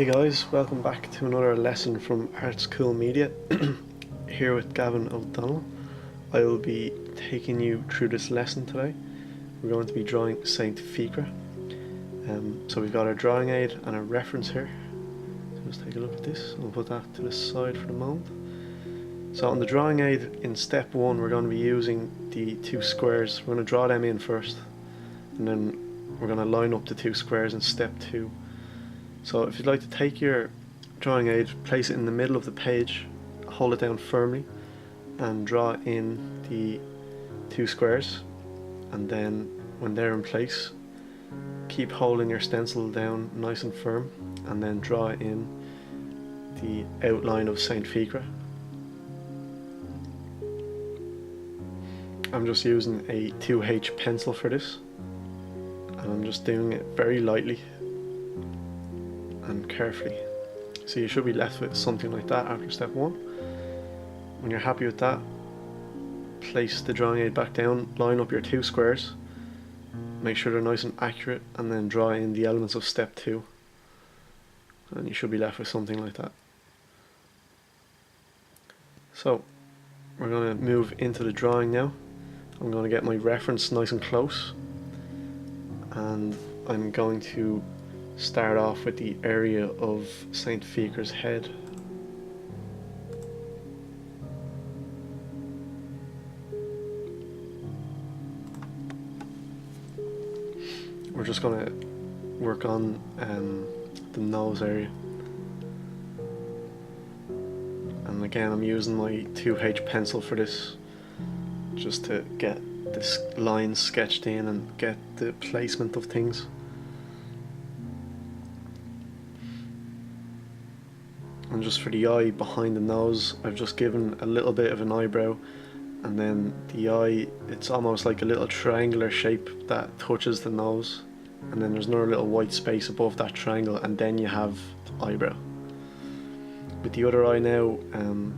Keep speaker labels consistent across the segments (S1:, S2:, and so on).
S1: Hey guys, welcome back to another lesson from Arts Cool Media. Here with Gavin O'Donnell. I will be taking you through this lesson today. We're going to be drawing St.Fiachra. So we've got our drawing aid and a reference here. So let's take a look at this. I'll put that to the side for the moment. So on the drawing aid in step 1 we're going to be using the two squares. We're going to draw them in first, and then we're going to line up the two squares in step 2. So if you'd like to take your drawing aid, place it in the middle of the page, hold it down firmly and draw in the two squares, and then when they're in place keep holding your stencil down nice and firm and then draw in the outline of St.Fiachra. I'm just using a 2H pencil for this, and I'm just doing it very lightly and carefully. So you should be left with something like that after step 1. When you're happy with that, place the drawing aid back down, line up your two squares, make sure they're nice and accurate, and then draw in the elements of step 2, and you should be left with something like that. So we're going to move into the drawing now. I'm going to get my reference nice and close, and I'm going to start off with the area of St.Fiachra's head. We're just going to work on the nose area, and again I'm using my 2H pencil for this, just to get this line sketched in and get the placement of things. And just for the eye behind the nose, I've just given a little bit of an eyebrow, and then the eye, it's almost like a little triangular shape that touches the nose, and then there's another little white space above that triangle, and then you have the eyebrow. With the other eye now,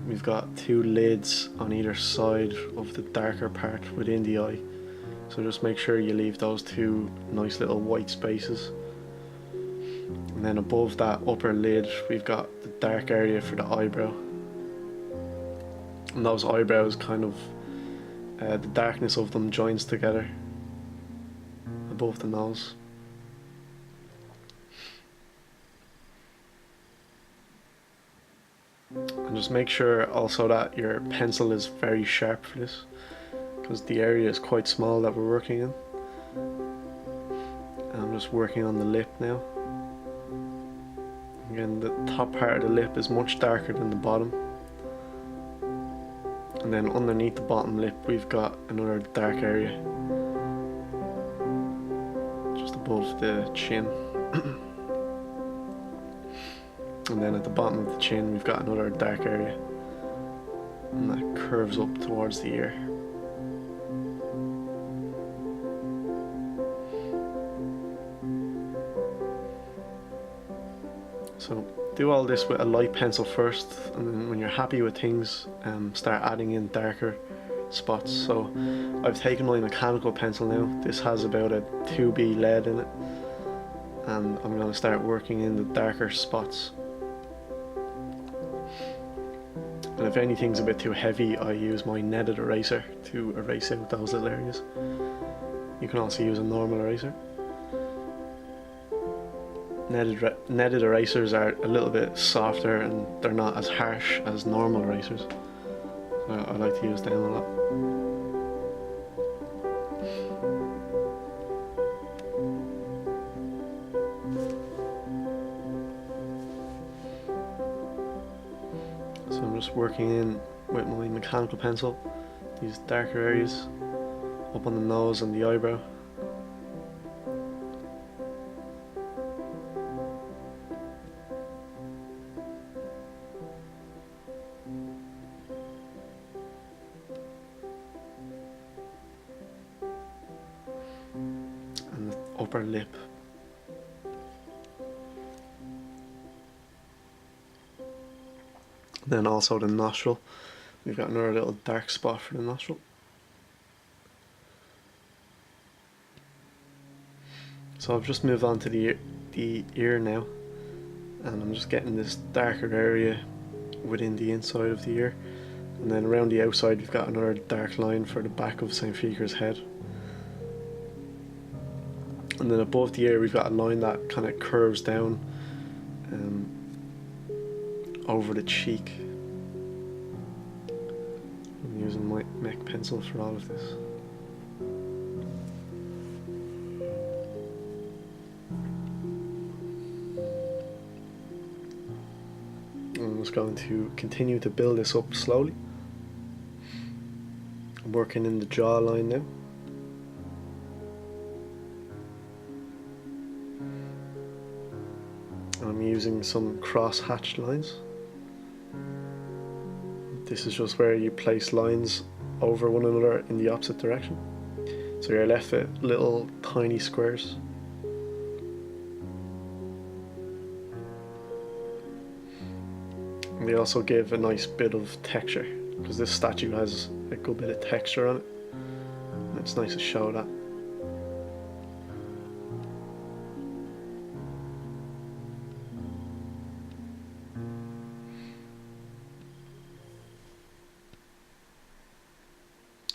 S1: we've got two lids on either side of the darker part within the eye, so just make sure you leave those two nice little white spaces. And then above that upper lid we've got the dark area for the eyebrow, and those eyebrows kind of, the darkness of them joins together above the nose. And just make sure also that your pencil is very sharp for this, because the area is quite small that we're working in. And I'm just working on the lip now. Again, the top part of the lip is much darker than the bottom, and then underneath the bottom lip we've got another dark area just above the chin. And then at the bottom of the chin we've got another dark area, and that curves up towards the ear. So do all this with a light pencil first, and then when you're happy with things, start adding in darker spots. So I've taken my mechanical pencil now. This has about a 2B lead in it, and I'm going to start working in the darker spots. And if anything's a bit too heavy, I use my netted eraser to erase out those little areas. You can also use a normal eraser. Netted erasers are a little bit softer and they're not as harsh as normal erasers, so I like to use them a lot. So I'm just working in with my mechanical pencil these darker areas up on the nose and the eyebrow. And the upper lip. Then also the nostril. We've got another little dark spot for the nostril. So I've just moved on to the ear now, and I'm just getting this darker area within the inside of the ear, and then around the outside we've got another dark line for the back of St.Fiachra's head, and then above the ear we've got a line that kind of curves down over the cheek. I'm using my MAC pencil for all of this. I'm just going to continue to build this up slowly. I'm working in the jawline now. I'm using some cross hatched lines. This is just where you place lines over one another in the opposite direction. So you're left with little tiny squares. And they also give a nice bit of texture, because this statue has a good bit of texture on it, and it's nice to show that.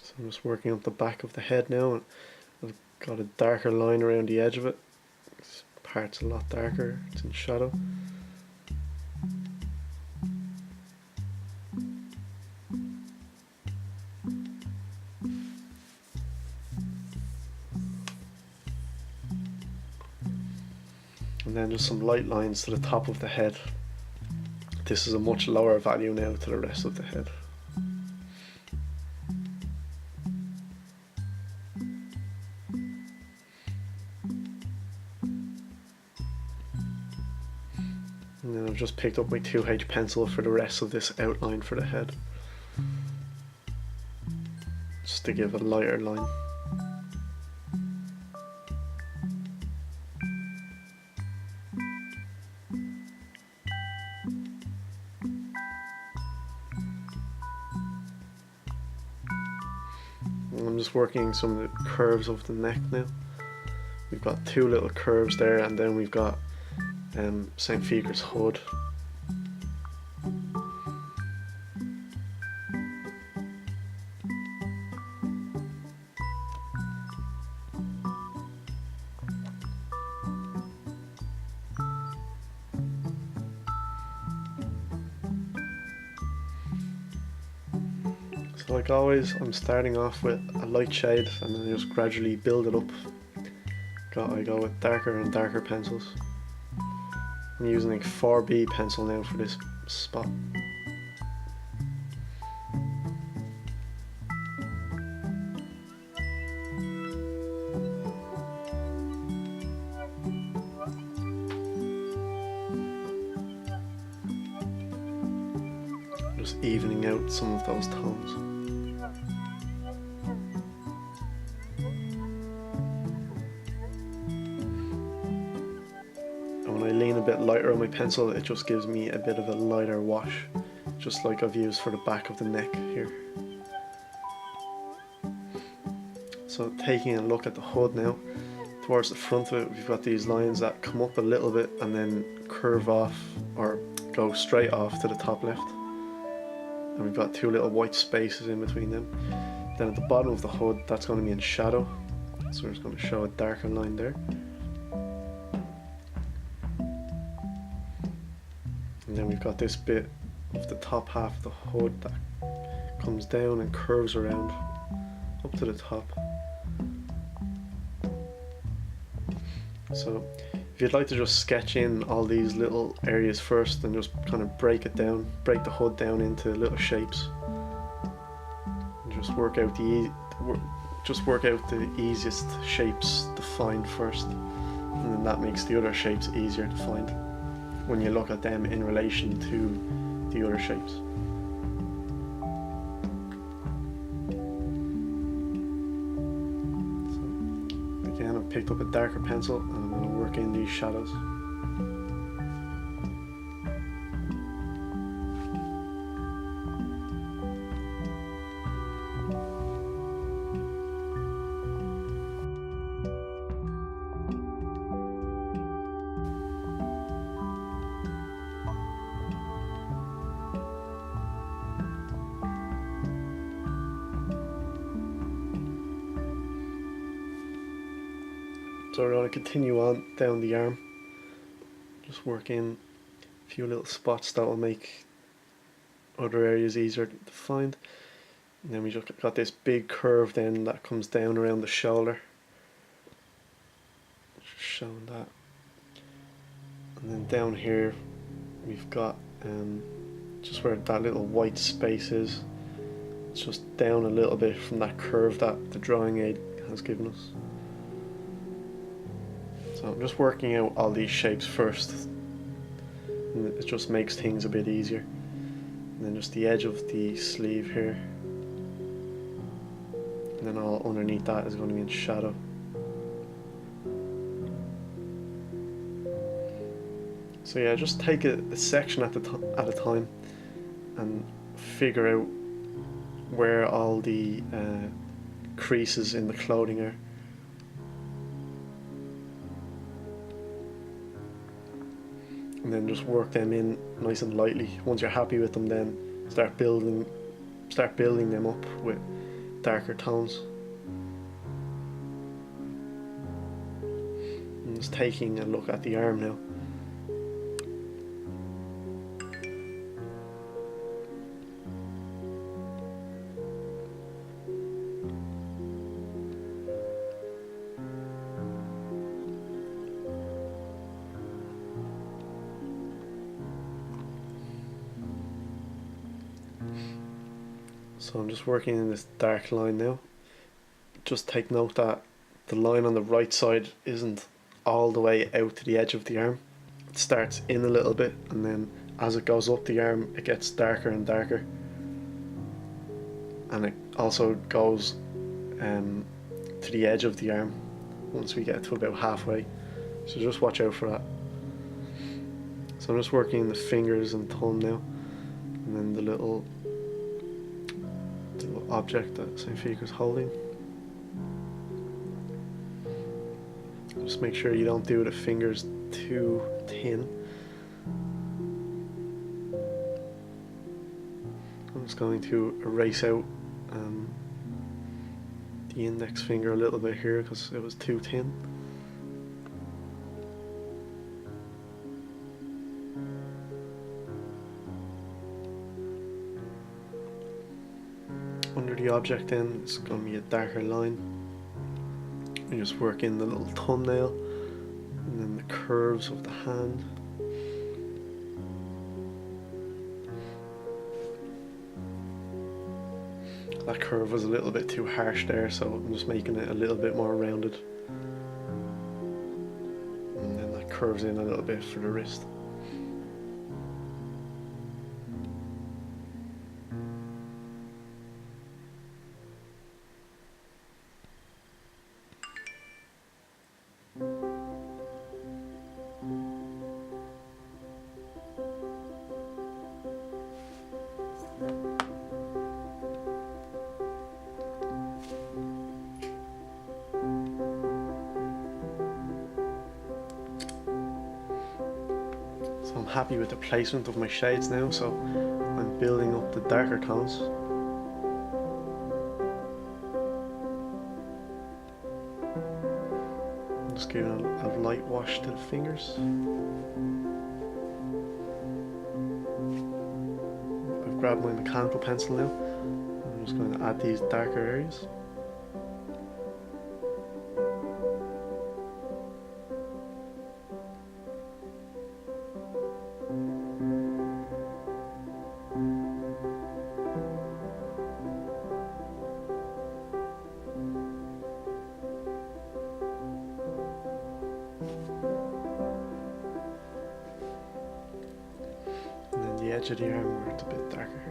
S1: So I'm just working up the back of the head now, and I've got a darker line around the edge of it. This part's a lot darker, it's in shadow. And then just some light lines to the top of the head. This is a much lower value now to the rest of the head. And then I've just picked up my 2H pencil for the rest of this outline for the head, just to give a lighter line. I'm just working some of the curves of the neck now. We've got two little curves there, and then we've got St.Fiachra's hood. So like always, I'm starting off with a light shade and then I just gradually build it up. I go with darker and darker pencils. I'm using a 4B pencil now for this spot. Just evening out some of those tones. And when I lean a bit lighter on my pencil, it just gives me a bit of a lighter wash, just like I've used for the back of the neck here. So taking a look at the hood now, towards the front of it we've got these lines that come up a little bit and then curve off or go straight off to the top left. And we've got two little white spaces in between them. Then at the bottom of the hood, that's going to be in shadow, so we're just going to show a darker line there. And then we've got this bit of the top half of the hood that comes down and curves around up to the top. So if you'd like to just sketch in all these little areas first and just kind of break it down, break the hood down into little shapes, and just work out the easiest shapes to find first, and then that makes the other shapes easier to find when you look at them in relation to the other shapes. So again, I've picked up a darker pencil and I'm going to work in these shadows. So we're going to continue on down the arm, just work in a few little spots that will make other areas easier to find. And then we just got this big curve then that comes down around the shoulder, just showing that. And then down here we've got just where that little white space is, it's just down a little bit from that curve that the drawing aid has given us. So I'm just working out all these shapes first, and it just makes things a bit easier. And then just the edge of the sleeve here, and then all underneath that is going to be in shadow. So yeah, just take a section at a time and figure out where all the creases in the clothing are. And then just work them in nice and lightly. Once you're happy with them, then start building them up with darker tones. I'm just taking a look at the arm now. So I'm just working in this dark line now. Just take note that the line on the right side isn't all the way out to the edge of the arm. It starts in a little bit, and then as it goes up the arm it gets darker and darker. And it also goes to the edge of the arm once we get to about halfway. So just watch out for that. So I'm just working the fingers and thumb now, and then the little object that St.Fiachra's holding. Just make sure you don't do the fingers too thin. I'm just going to erase out the index finger a little bit here because it was too thin. Under the object then it's going to be a darker line. You just work in the little thumbnail and then the curves of the hand. That curve was a little bit too harsh there, so I'm just making it a little bit more rounded. And then that curves in a little bit for the wrist. So I'm happy with the placement of my shades now, so I'm building up the darker tones. I'm just giving a light wash to the fingers. I've grabbed my mechanical pencil now. I'm just going to add these darker areas. The edge of the arm where it's a bit darker.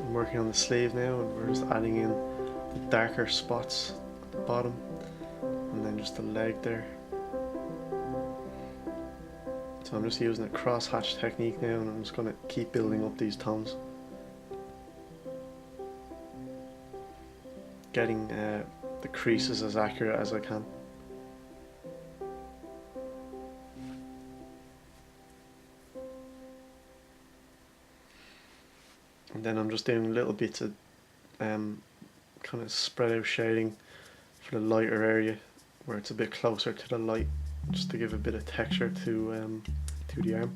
S1: I'm working on the sleeve now, and we're just adding in the darker spots at the bottom, and then just the leg there So I'm just using a cross-hatch technique now, and I'm just going to keep building up these tones. Getting the creases as accurate as I can. And then I'm just doing little bits of kind of spread out shading for the lighter area where it's a bit closer to the light, just to give a bit of texture to the arm.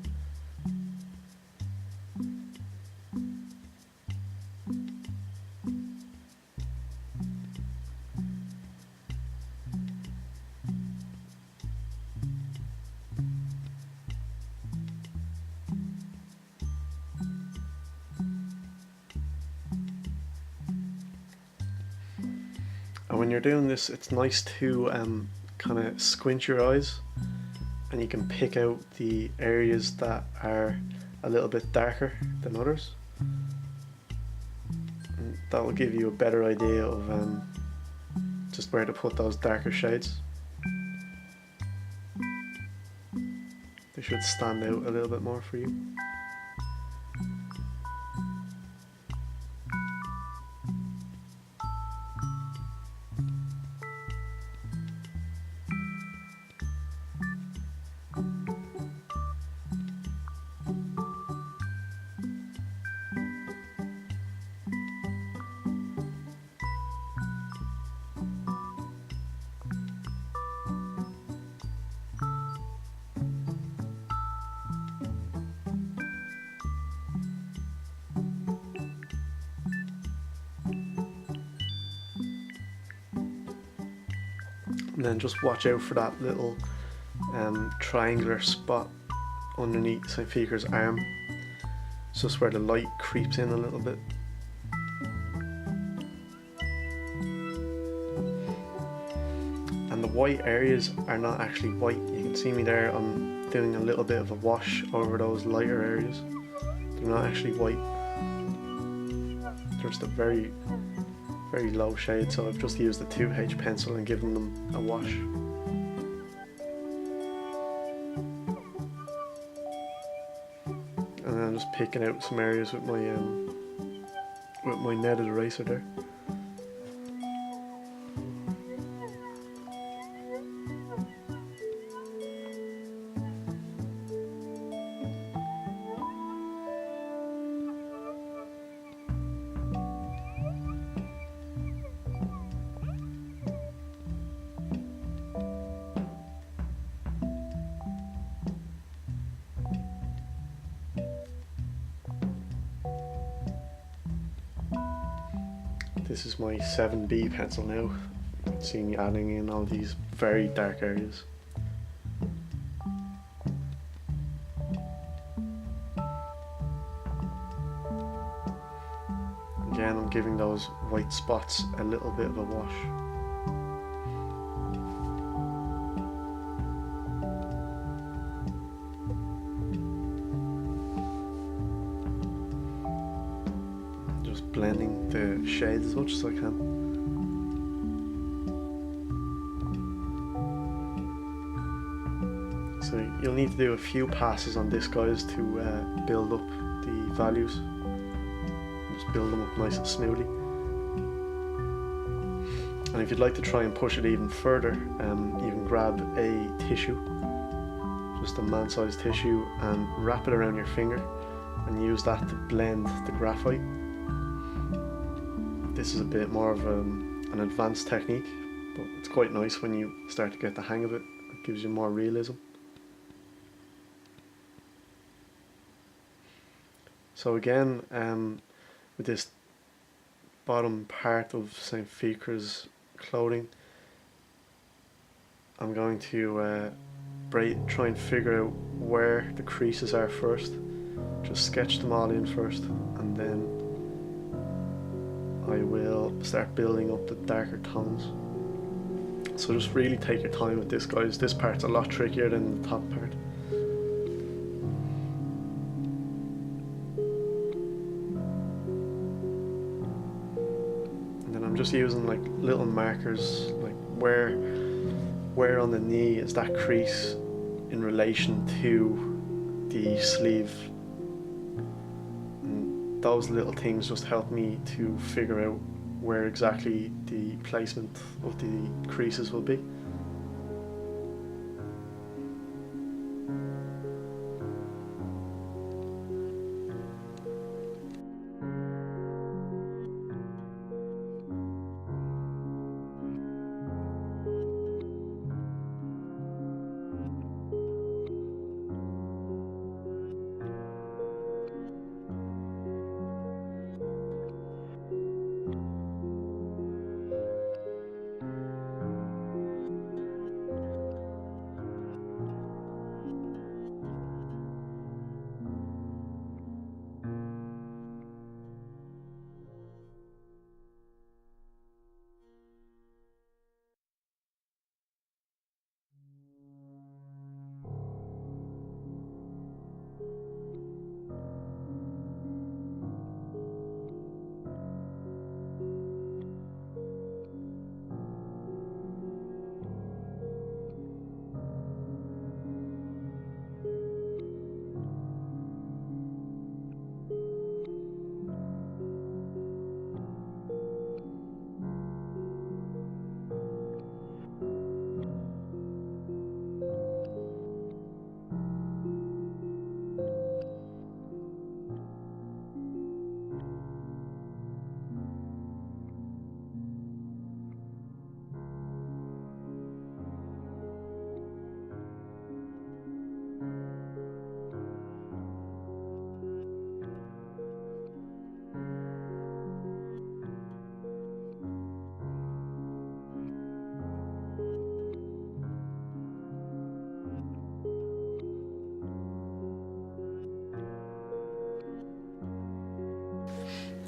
S1: And when you're doing this, it's nice to kind of squint your eyes, and you can pick out the areas that are a little bit darker than others. And that will give you a better idea of just where to put those darker shades. They should stand out a little bit more for you. And then just watch out for that little triangular spot underneath St.Fiachra's arm. It's just where the light creeps in a little bit. And the white areas are not actually white. You can see me there, I'm doing a little bit of a wash over those lighter areas. They're not actually white. They're just a very low shade, so I've just used the 2H pencil and given them a wash. And then I'm just picking out some areas with my netted eraser there. This is my 7B pencil now. Seeing me adding in all these very dark areas. Again, I'm giving those white spots a little bit of a wash. Blending the shades as much as I can. So you'll need to do a few passes on this, guys, to build up the values. Just build them up nice and smoothly. And if you'd like to try and push it even further, you can grab a tissue, just a man-sized tissue, and wrap it around your finger and use that to blend the graphite. This is a bit more of an advanced technique, but it's quite nice when you start to get the hang of it. It gives you more realism. So again, with this bottom part of St.Fiachra's clothing, I'm going to try and figure out where the creases are first. Just sketch them all in first, and then I will start building up the darker tones. So just really take your time with this, guys. This part's a lot trickier than the top part. And then I'm just using like little markers, like where on the knee is that crease in relation to the sleeve. And those little things just help me to figure out where exactly the placement of the creases will be.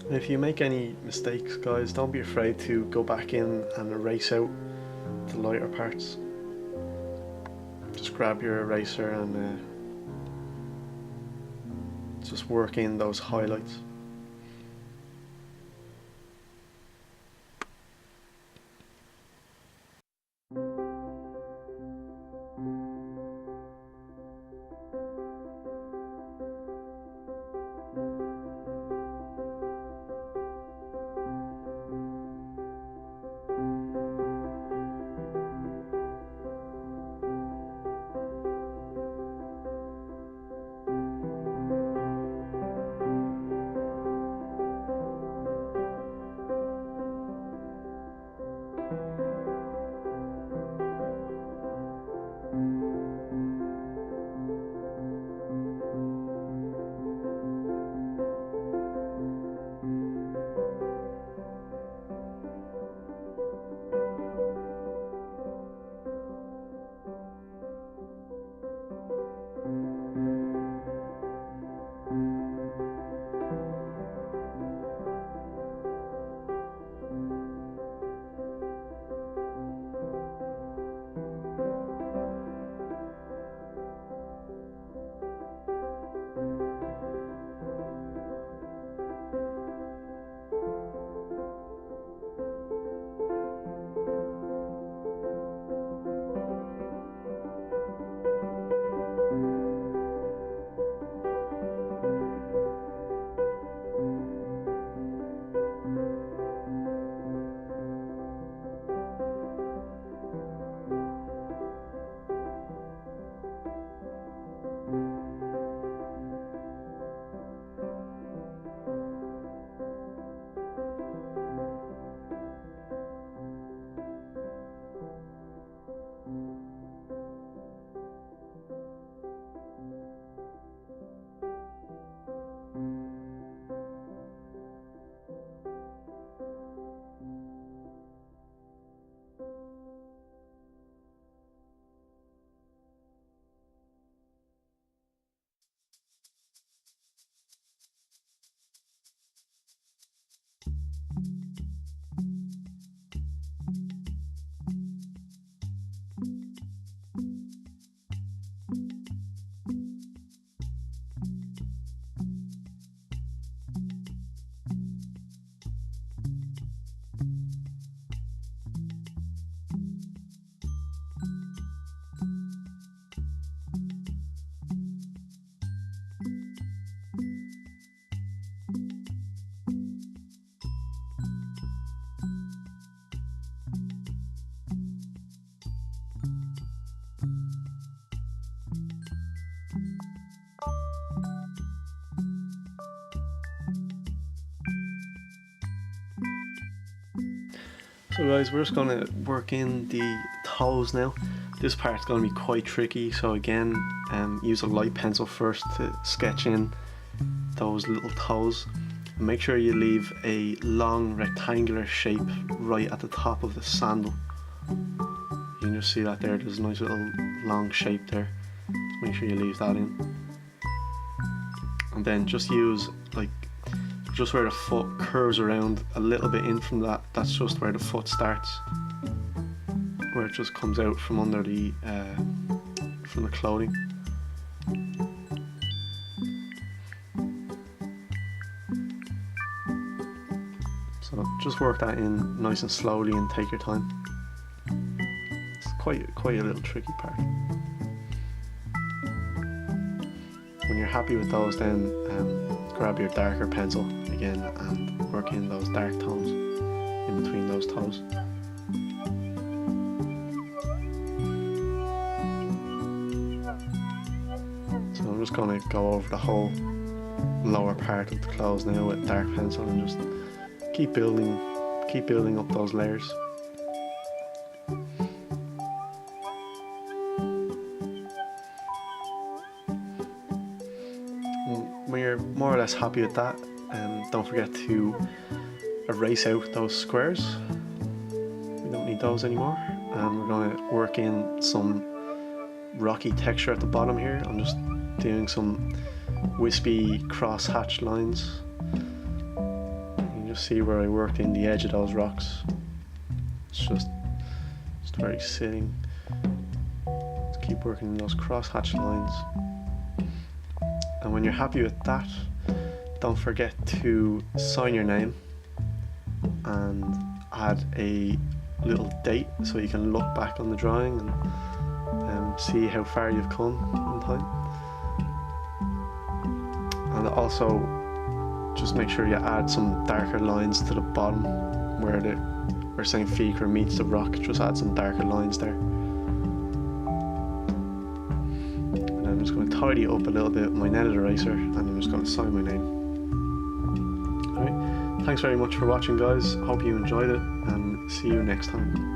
S1: And if you make any mistakes, guys, don't be afraid to go back in and erase out the lighter parts. Just grab your eraser and just work in those highlights. So guys, we're just going to work in the toes now. This part's going to be quite tricky, so again, use a light pencil first to sketch in those little toes. Make sure you leave a long rectangular shape right at the top of the sandal. You can just see that there, there's a nice little long shape there. Make sure you leave that in. And then just use, like, just where the foot curves around a little bit in from that, that's just where the foot starts. Where it just comes out from under the, from the clothing. So just work that in nice and slowly and take your time. It's quite a little tricky part. When you're happy with those, then grab your darker pencil again and work in those dark tones in between those toes. So I'm just going to go over the whole lower part of the clothes now with dark pencil and just keep building up those layers. When you're more or less happy with that, don't forget to erase out those squares. We don't need those anymore, and we're going to work in some rocky texture at the bottom here. I'm just doing some wispy cross hatch lines. You can just see where I worked in the edge of those rocks. It's just very sitting. Just keep working in those cross hatch lines. And when you're happy with that, don't forget to sign your name and add a little date so you can look back on the drawing and see how far you've come in time. And also just make sure you add some darker lines to the bottom where St.Fiachra meets the rock. Just add some darker lines there. And I'm just going to tidy it up a little bit with my netted eraser, and I'm just going to sign my name. Alright, thanks very much for watching guys, hope you enjoyed it, and see you next time.